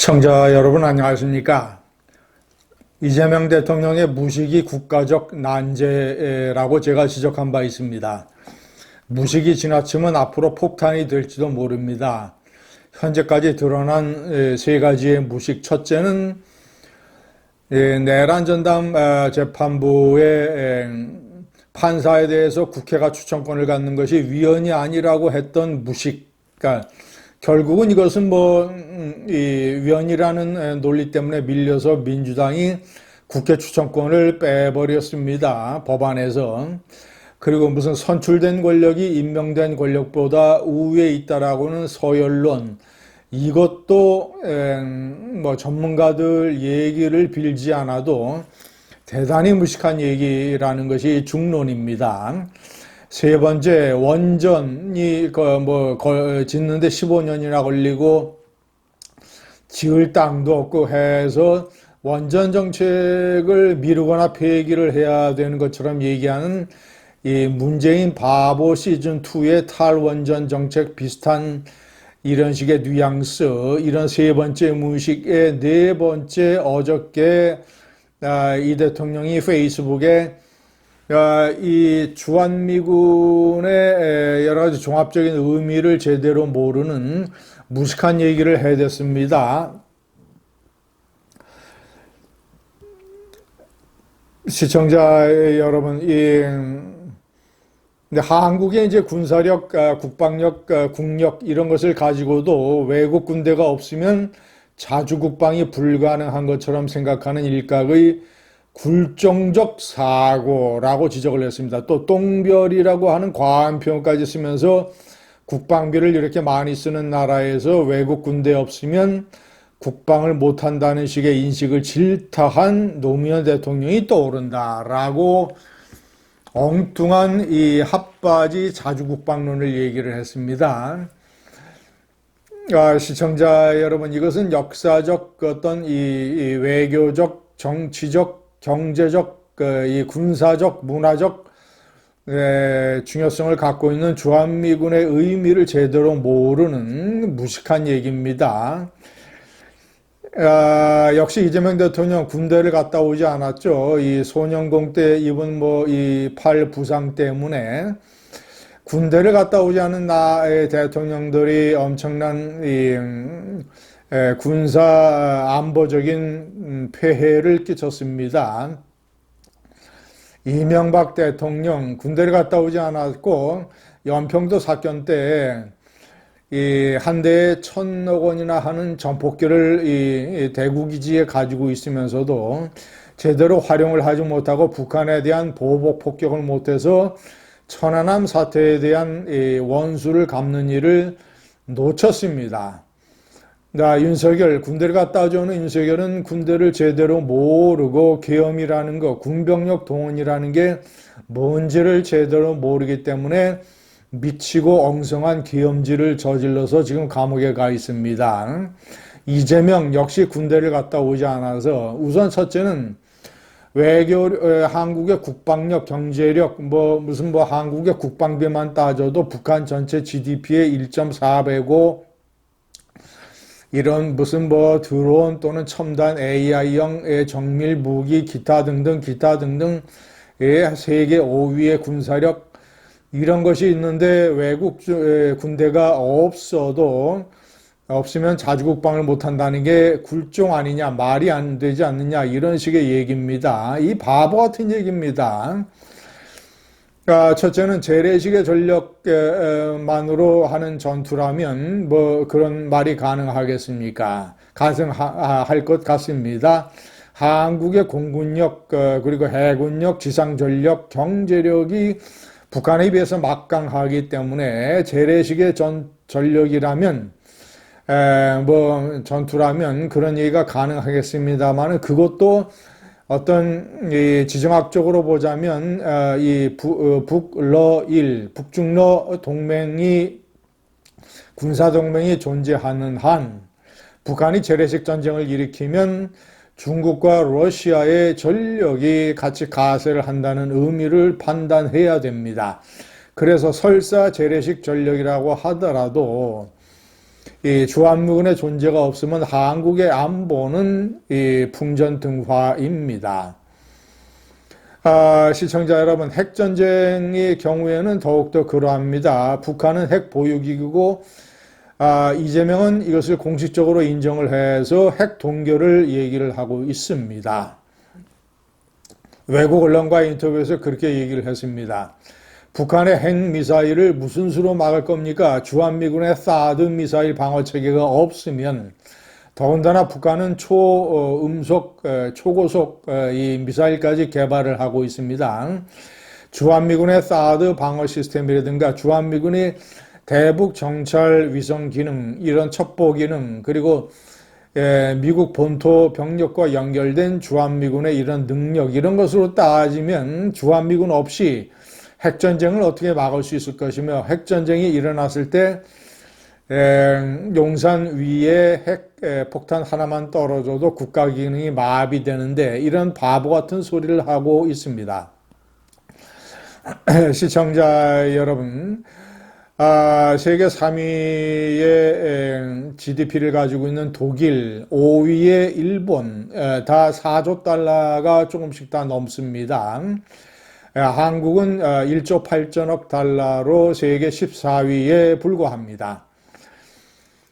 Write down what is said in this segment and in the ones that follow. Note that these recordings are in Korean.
시청자 여러분 안녕하십니까? 이재명 대통령의 무식이 국가적 난제라고 제가 지적한 바 있습니다. 무식이 지나치면 앞으로 폭탄이 될지도 모릅니다. 현재까지 드러난 세 가지의 무식. 첫째는 내란 전담 재판부의 판사에 대해서 국회가 추천권을 갖는 것이 위헌이 아니라고 했던 무식. 그러니까 결국은 이것은 이 위헌이라는 논리 때문에 밀려서 민주당이 국회 추천권을 빼버렸습니다. 법안에서. 그리고 무슨 선출된 권력이 임명된 권력보다 우위에 있다라고는 서열론. 이것도 전문가들 얘기를 빌지 않아도 대단히 무식한 얘기라는 것이 중론입니다. 세 번째, 원전이 짓는데 15년이나 걸리고 지을 땅도 없고 해서 원전 정책을 미루거나 폐기를 해야 되는 것처럼 얘기하는 이 문재인 바보 시즌2의 탈원전 정책 비슷한 이런 식의 뉘앙스, 이런 세 번째 무식의 네 번째, 어저께 이 대통령이 페이스북에 이 주한미군의 여러 가지 종합적인 의미를 제대로 모르는 무식한 얘기를 해댔습니다. 시청자 여러분, 한국의 이제 군사력, 국방력, 국력 이런 것을 가지고도 외국 군대가 없으면 자주국방이 불가능한 것처럼 생각하는 일각의 굴종적 사고라고 지적을 했습니다. 또 똥별이라고 하는 과한 표현까지 쓰면서 국방비를 이렇게 많이 쓰는 나라에서 외국 군대 없으면 국방을 못한다는 식의 인식을 질타한 노무현 대통령이 떠오른다라고 엉뚱한 이 핫바지 자주국방론을 얘기를 했습니다. 시청자 여러분, 이것은 역사적 어떤 이 외교적, 정치적, 경제적, 이 군사적, 문화적 중요성을 갖고 있는 주한미군의 의미를 제대로 모르는 무식한 얘기입니다. 역시 이재명 대통령 군대를 갔다 오지 않았죠. 이 소년공 때 입은 이 팔 부상 때문에 군대를 갔다 오지 않은 나의 대통령들이 엄청난 군사 안보적인 폐해를 끼쳤습니다. 이명박 대통령 군대를 갔다 오지 않았고 연평도 사건 때 이 한 대에 1,000억 원이나 하는 전폭기를 이 대구 기지에 가지고 있으면서도 제대로 활용을 하지 못하고 북한에 대한 보복 폭격을 못해서 천안함 사태에 대한 이 원수를 갚는 일을 놓쳤습니다. 윤석열, 군대를 갔다 오는 윤석열은 군대를 제대로 모르고 계엄이라는 거, 군병력 동원이라는 게 뭔지를 제대로 모르기 때문에 미치고 엉성한 계엄질을 저질러서 지금 감옥에 가 있습니다. 이재명 역시 군대를 갔다 오지 않아서 우선 첫째는 한국의 국방력, 경제력, 한국의 국방비만 따져도 북한 전체 GDP의 1.4배고 이런 드론 또는 첨단 AI형 정밀 무기 기타 등등 세계 5위의 군사력 이런 것이 있는데 외국 군대가 없으면 자주국방을 못한다는 게 굴종 아니냐, 말이 안 되지 않느냐 이런 식의 얘기입니다. 이 바보 같은 얘기입니다. 첫째는 재래식의 전력만으로 하는 전투라면 그런 말이 가능하겠습니까? 가능할 것 같습니다. 한국의 공군력, 그리고 해군력, 지상전력, 경제력이 북한에 비해서 막강하기 때문에 재래식의 전력이라면 전투라면 그런 얘기가 가능하겠습니다만 그것도 어떤 지정학적으로 보자면 북중러 동맹이 군사동맹이 존재하는 한 북한이 재래식 전쟁을 일으키면 중국과 러시아의 전력이 같이 가세를 한다는 의미를 판단해야 됩니다. 그래서 설사 재래식 전력이라고 하더라도 이 주한미군의 존재가 없으면 한국의 안보는 이 풍전등화입니다. 시청자 여러분, 핵전쟁의 경우에는 더욱더 그러합니다. 북한은 핵 보유기구고, 이재명은 이것을 공식적으로 인정을 해서 핵 동결을 얘기를 하고 있습니다. 외국 언론과 인터뷰에서 그렇게 얘기를 했습니다. 북한의 핵미사일을 무슨 수로 막을 겁니까? 주한미군의 사드 미사일 방어체계가 없으면, 더군다나 북한은 초음속, 초고속 이 미사일까지 개발을 하고 있습니다. 주한미군의 사드 방어 시스템이라든가 주한미군이 대북 정찰 위성 기능, 이런 첩보 기능, 그리고 미국 본토 병력과 연결된 주한미군의 이런 능력, 이런 것으로 따지면 주한미군 없이 핵전쟁을 어떻게 막을 수 있을 것이며, 핵전쟁이 일어났을 때 용산 위에 핵 폭탄 하나만 떨어져도 국가 기능이 마비되는데, 이런 바보 같은 소리를 하고 있습니다. 시청자 여러분, 세계 3위의 GDP를 가지고 있는 독일, 5위의 일본, 다 4조 달러가 조금씩 다 넘습니다. 한국은 1조 8천억 달러로 세계 14위에 불과합니다.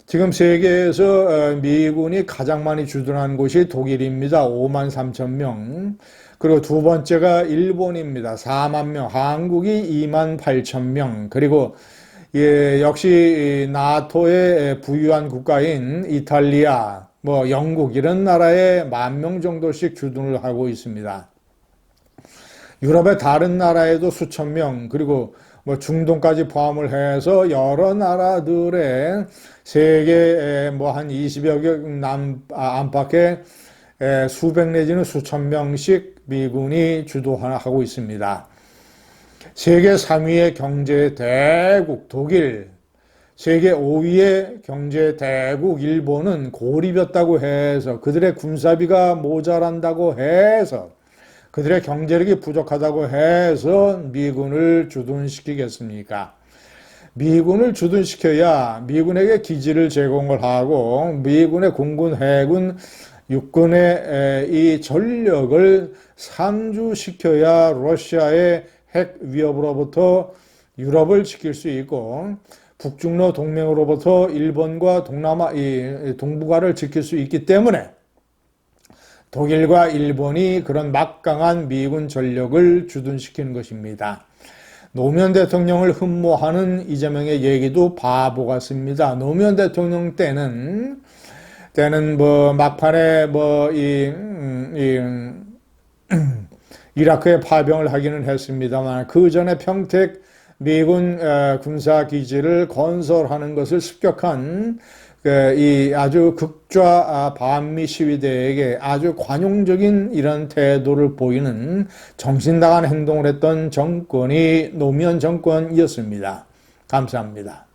지금 세계에서 미군이 가장 많이 주둔한 곳이 독일입니다. 5만 3천 명. 그리고 두 번째가 일본입니다. 4만 명. 한국이 2만 8천 명. 그리고 역시 나토의 부유한 국가인 이탈리아, 영국 이런 나라에 1만 명 정도씩 주둔을 하고 있습니다. 유럽의 다른 나라에도 수천 명, 그리고 중동까지 포함을 해서 여러 나라들의 세계 한 20여 개 안팎의 수백 내지는 수천 명씩 미군이 주도하고 있습니다. 세계 3위의 경제 대국 독일, 세계 5위의 경제 대국 일본은 고립이었다고 해서, 그들의 군사비가 모자란다고 해서, 그들의 경제력이 부족하다고 해서 미군을 주둔시키겠습니까? 미군을 주둔시켜야 미군에게 기지를 제공을 하고, 미군의 공군, 해군, 육군의 이 전력을 상주시켜야 러시아의 핵 위협으로부터 유럽을 지킬 수 있고, 북중러 동맹으로부터 일본과 동남아, 동북아를 지킬 수 있기 때문에 독일과 일본이 그런 막강한 미군 전력을 주둔시키는 것입니다. 노무현 대통령을 흠모하는 이재명의 얘기도 바보 같습니다. 노무현 대통령 때는 막판에 이라크에 파병을 하기는 했습니다만, 그 전에 평택 미군 군사기지를 건설하는 것을 습격한 이 아주 극좌 반미 시위대에게 아주 관용적인 이런 태도를 보이는 정신 나간 행동을 했던 정권이 노무현 정권이었습니다. 감사합니다.